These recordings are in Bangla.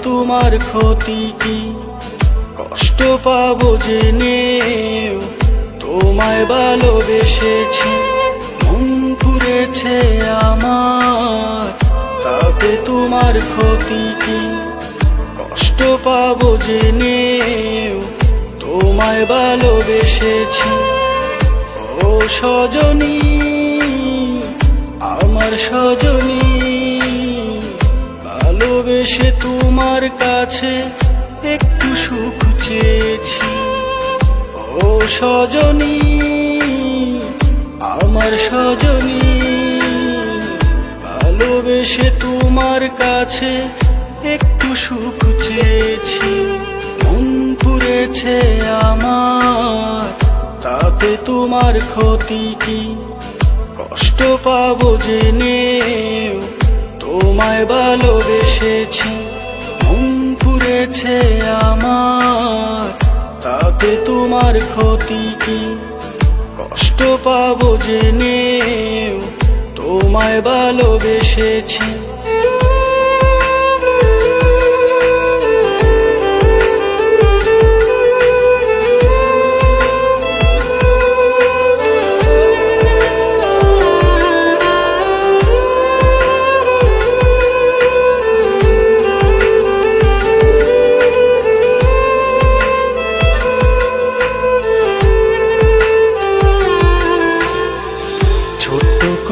তোমার ক্ষতি কি? কষ্ট পাবো জেনেও তোমায় ভালোবেসেছি। মন পুড়েছে আমার, তাতে তোমার ক্ষতি কি? কষ্ট পাবো জেনেও তোমায় ভালোবেসেছি। ও সজনী, আমার সজনী, ভালোবেসে তোমার কাছে একটু সুখ চেয়েছি। ও সজনী, আমার সজনী, ভালোবেসে তোমার কাছে একটু সুখ চেয়েছি। মন পুড়েছে আমার, তাতে তোমার ক্ষতি কি? কষ্ট পাবো জেনেও তোমায় ভালোবেসেছি। মন পুড়েছে আমার, তাতে তোমার ক্ষতি কি? কষ্ট পাবো জেনেও তোমায় ভালোবেসেছি।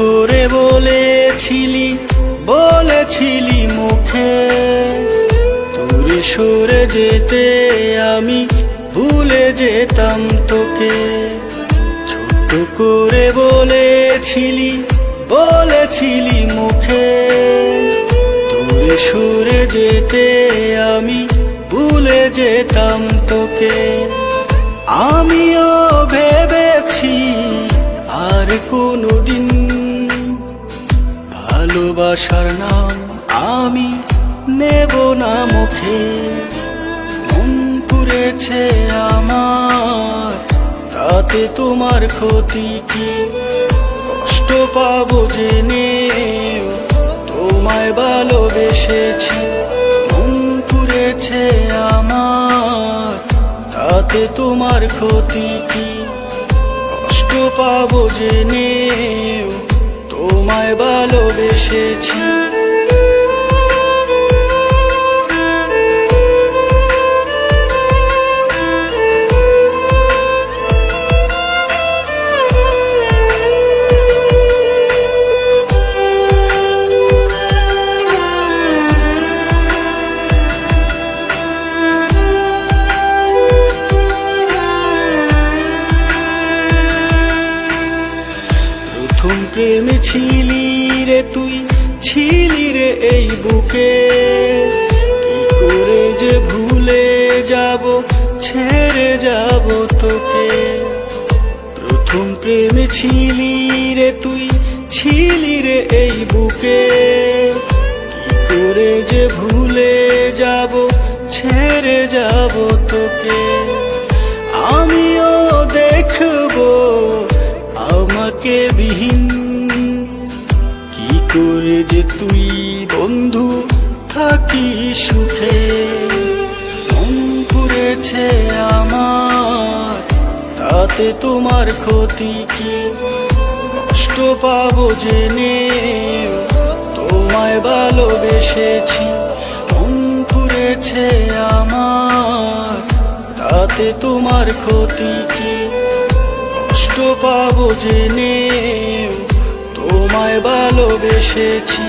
করে বলেছিলি মুখে, দূরে সরে যেতে আমি ভুলে যেতাম তোকে। ছোট করে বলেছিলি মুখে, দূরে সরে যেতে আমি ভুলে যেতাম তোকে। আমিও ভেবেছি আর কোনোদিন ভালোবাসার নাম আমি নেব না মুখে। মন পুড়েছে আমার, তাতে তোমার ক্ষতি কি? কষ্ট পাবো জেনেও তোমায় ভালোবেসেছি। মন পুড়েছে আমার, তাতে তোমার ক্ষতি কি? কষ্ট পাবো জেনেও তোমায় ভালোবেসেছি। প্রথম প্রেমে ছিলি রে তুই, ছিলি রে এই বুকে। কি করে যে ভুলে যাব, ছেড়ে যাব তোকে। প্রথম প্রেমে ছিলি রে তুই, ছিলি রে এই বুকে। কি করে যে ভুলে যাব, ছেড়ে যাব তোকে। আমিও দেখবো আমাকে বিহীন, কি করে যে তুই বন্ধু থাকি সুখে। মন পুড়েছে আমার, তাতে তোমার ক্ষতি কি? কষ্ট পাবো জেনেও তোমায় ভালোবেসেছি। মন পুড়েছে আমার, তাতে তোমার ক্ষতি কি? কষ্ট পাবো জেনেও তোমায় ভালোবেসেছি।